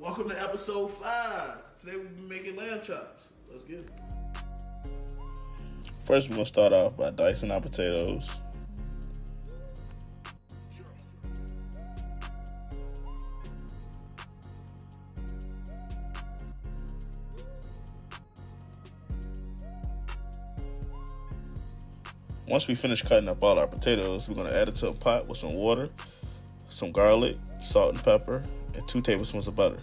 Welcome to episode 5. Today we'll be making lamb chops. Let's get it. First, we're going to start off by dicing our potatoes. Once we finish cutting up all our potatoes, we're going to add it to a pot with some water, some garlic, salt and pepper, and 2 tablespoons of butter.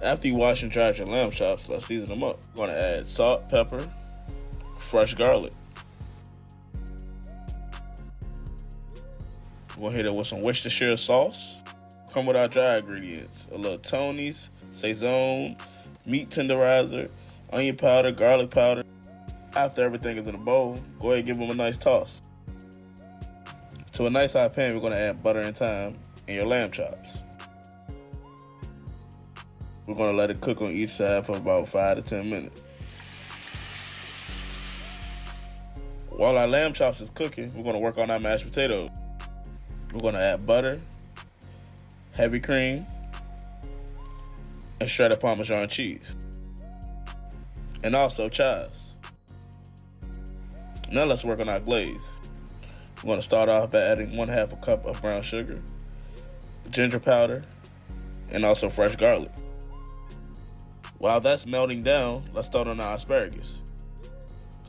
After you wash and dry your lamb chops, let's season them up. We're going to add salt, pepper, fresh garlic. We're going to hit it with some Worcestershire sauce. Come with our dry ingredients: a little Tony's, Saison, meat tenderizer, onion powder, garlic powder. After everything is in a bowl, go ahead and give them a nice toss. To a nice hot pan, we're going to add butter and thyme and your lamb chops. We're going to let it cook on each side for about 5 to 10 minutes. While our lamb chops is cooking, we're going to work on our mashed potatoes. We're going to add butter, heavy cream, and shredded Parmesan cheese. And also chives. Now let's work on our glaze. We're going to start off by adding 1/2 cup of brown sugar, ginger powder, and also fresh garlic. While that's melting down, let's start on our asparagus.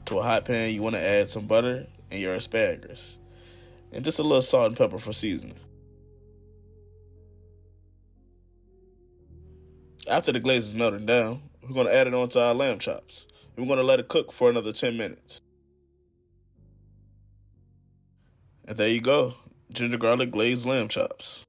To a hot pan, you want to add some butter and your asparagus, and just a little salt and pepper for seasoning. After the glaze is melting down, we're going to add it onto our lamb chops. We're going to let it cook for another 10 minutes. And there you go, ginger garlic glazed lamb chops.